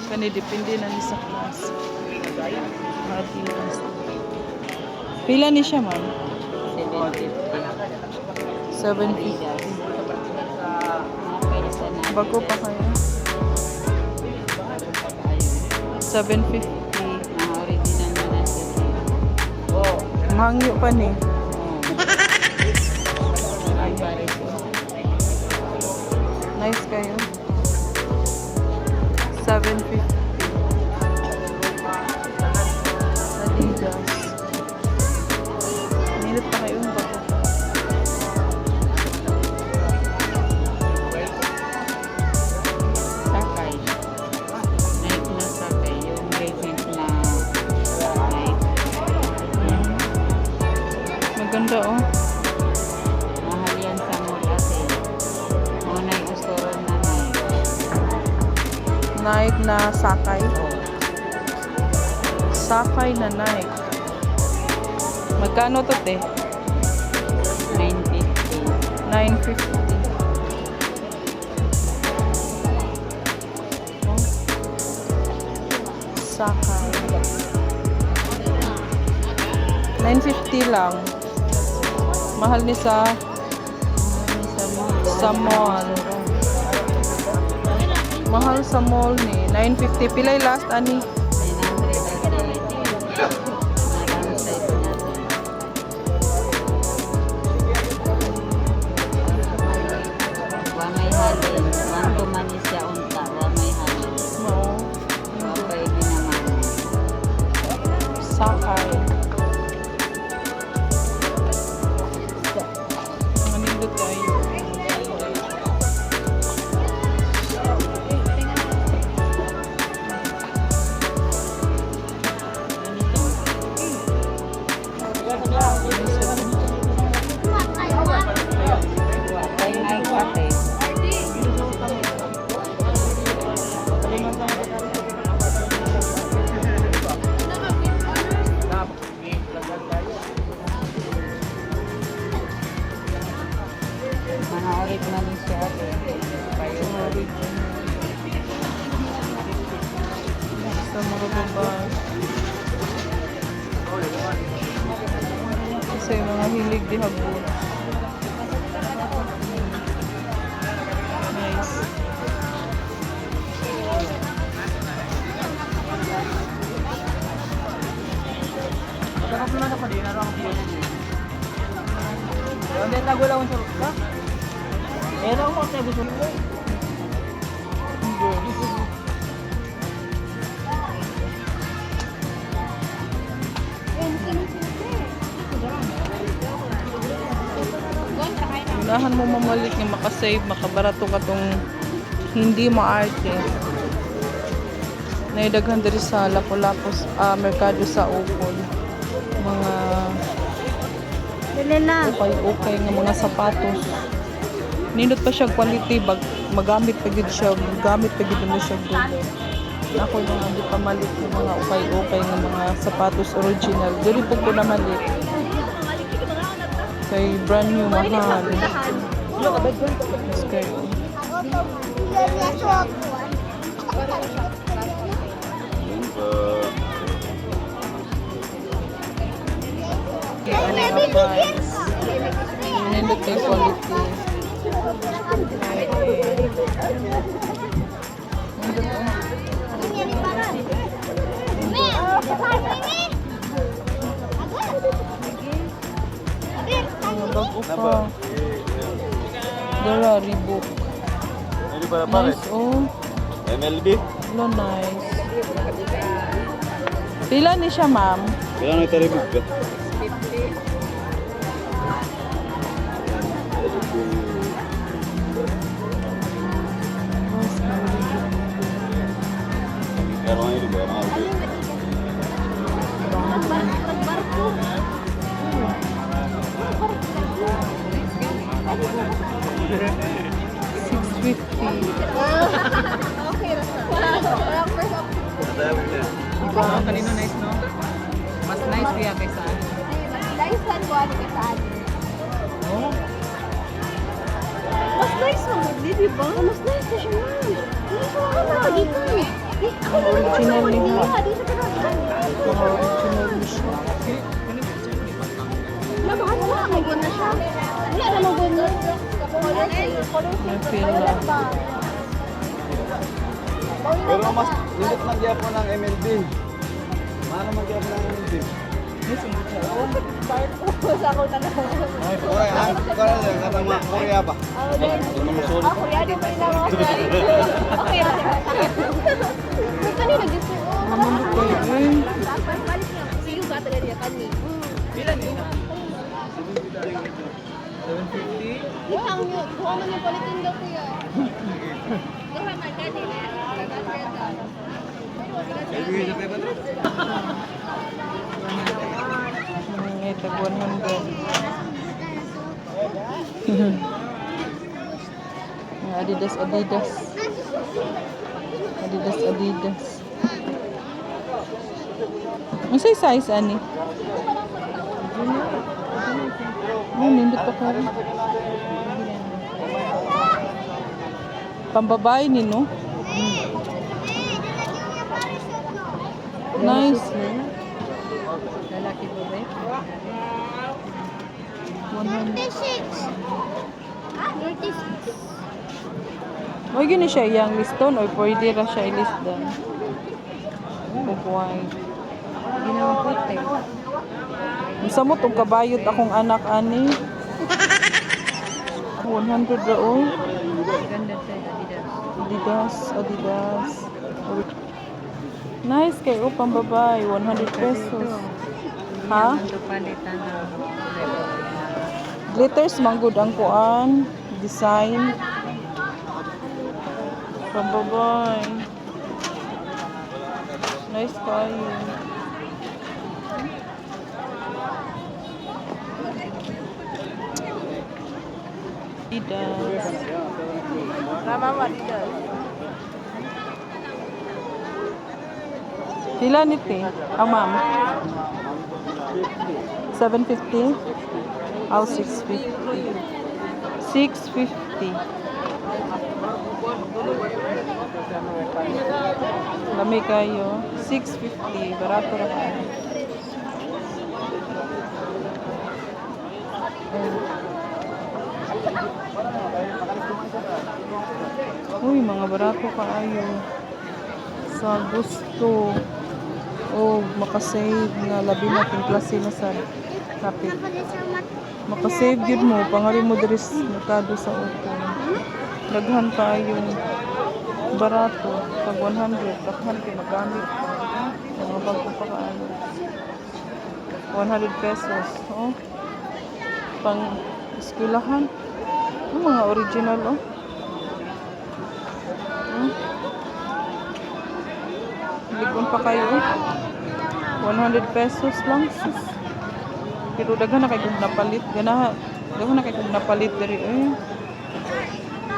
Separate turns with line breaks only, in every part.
Kani depende na ni sa class. Adidas. Pila ni siya, ma'am? 750. Bago pa kayo? 750. Mahangyo pa ni. Nice kayo. 750. Adidas. Minit pa kayo yung bago.
Sakay. Nike na sakay. Yung recent na Nike.
Maganda oh.
Mahal yan sa mall kasi. Una yung store na Nike.
Nike na sakay. Sakay na Nike. Magkano to te?
950.
950. Oh. Sakay. 950 lang. Mahal ni sa mall. Mahal sa mall ni. 950. Pilay last ani?
900.
No. Sakay. Manindot tayo.
Manaulit na ni siya.
Sa mga babae. Kasi mga hilig di habon. Nice. Unahan mo mamalik nga makasave, makabarato ka tong hindi maarte. Naidaghan diri sa Lapu-Lapu merkado sa Opol. Mga okay nga mga sapatos. Nindot pa siya quality, magamit pa gid siya, gamit pa gid mo siya doon. Ako nung hindi pa malit yung mga okay nga mga sapatos original. Diri po ko na malit. Kay brand new mahal. Skirt. Nindot kay quality. Bago pa. Dara, Reebok. Nice, oh.
MLB?
Hello, nice. Pila ni siya, ma'am?
Kailangan ito Reebok ka?
50.
Pero ngayon di ba? MLB?
Kanino nice, no? Mas nice kaya kaysa ano.
Nice one ko ano kaysa ano.
Oh.
Mas nice mo, di ba? Mas nice na siya man. Hindi ko makakala dito. Ako
May fila.
Pero mas nindot man gyapon ng MLB. Mano man gyapon ng MLB.
Sa ako na
Ay, oy, ang kara sa mga Korea ba? Mga solo.
ako yan yung pinang okay lang. Kanina gusto ko. Balik niya. Sige ka talaga niya kani. Ang yun. Kuha man yung palitin daw kuya. Kuha man kanina.
Tag 100. Adidas. Ang size ani? Nindot pa ka. Pambabae ni no? Nice.
Lalaki po ba?
36.
Huwag yun siya iyang liston or pwede ra siya ilisdan. Kukuhay.
Ginawa puti.
Sa mo itong kabayot akong anak ani. 100 ra oh.
Ganda sa Adidas.
Adidas. Nice kay pambabae, 100 pesos. Ha?
Ito palitan ng
Glitters manggod ang kuan, design. Pambabae. Nice kayo. Adidas. Pila niti? Ma'am. 750? Oh, 650. 650. Lami kayo. 650. Barato na kayo. Uy, mga barato kaayo. Sa gusto. Oh, makasave nga labi natin klase na sa kapit. Makasave yun mo, pangari mo diri sa merkado sa auto. Daghan kayo. Barato. Pag 100, takhan kayo magamit pa. Mga bago pa kaano. 100 pesos. Oh. Pang eskwelahan. Oh, mga original, oh. Likon pa kayo, oh. 100 pesos lang. Sus. Pero daghan na kay kung napalit. Daghan na kay kung napalit diri, eh.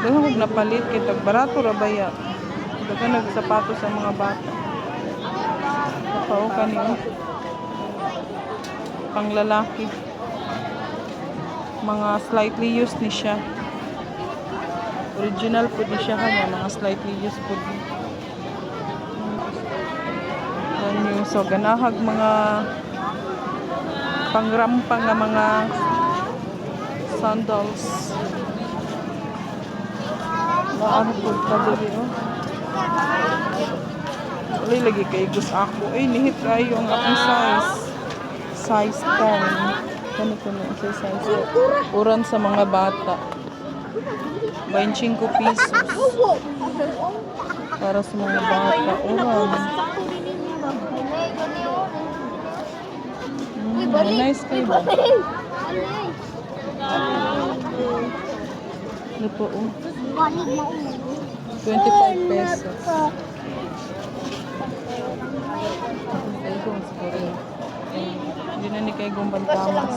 Daghan kung napalit kay tag barato ra baya. Daghan nagsapatos sa mga bata. Pao kaniyo. Pang lalaki. Mga slightly used ni siya. Original po ni siya kanya, mga slightly used po ni. So ganahag mga pangrampang nga mga sandals. Naano po kadiri, oh. Wala lagi kay gus ako. Ay, nihit kayo ang akong size. Size 10. Ganito na sa size. Uran sa mga bata. 25 pesos. Para sa mga bata. Uran. Nice kayo ba? Ano po, oh. 25 pesos. Kaigong siguro. Hindi na ni Kaigong Bantamas.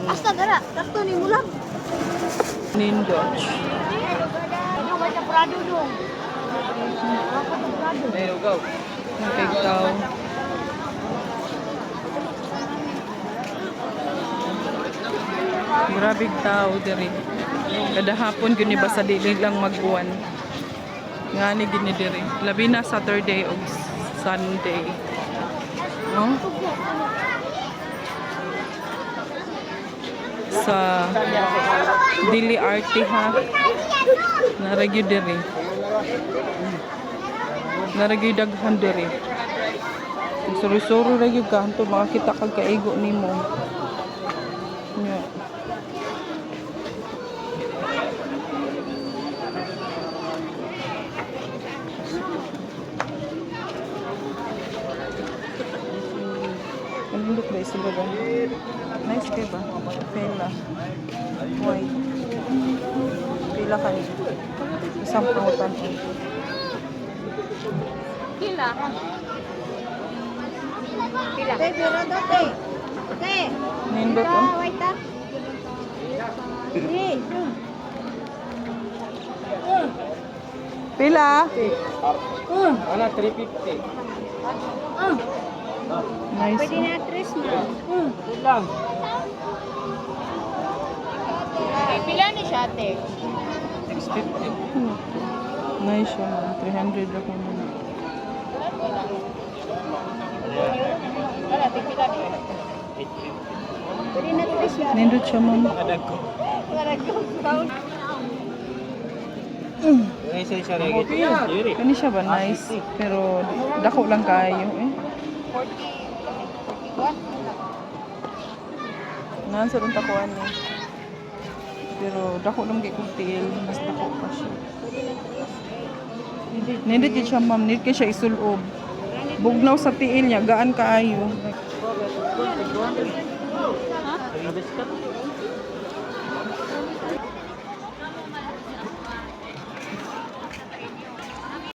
Asta gara, takto ni mulang.
Nindoch.
Ano ba sa Prado dong?
Nakikaw. Grabe tao diri. Kada hapon gini ba sa dili lang magbuwan. Ngani gini diri. Labi na Saturday o Sunday. No? sa Dili Arte ha. Naragyo diri. Naragyo daghan diri. Suru-suru ra gyud ka hantud makakita kag kaigo nimo. Nya. Ang look ba sila ba? Nice kay ba? Pela. White. Pila ka ni. Isang pangutan.
Pila. Pila. Te, pero dote. Te.
Nindot oh.
Wait up. Hey.
Pila?
Ana 350.
Nice.
Pwede na tres na.
Lang.
Pila ni siya, te?
650.
Nice siya man. 300 ako man.
Wala, pila ni. Pwede na tres na.
Nindot siya man.
Kadag ko.
Para count.
Isa siya regit. Yuri.
Kani siya ba nice? Pero dako lang kayo eh.
41.
Naan sa ron takuan niya. Pero dako lang kay kong tiil. Mas dako pa siya. Nindot yun siya ma'am. Nindot kay siya isulob. Bugnaw sa tiil niya. Gaan kaayo.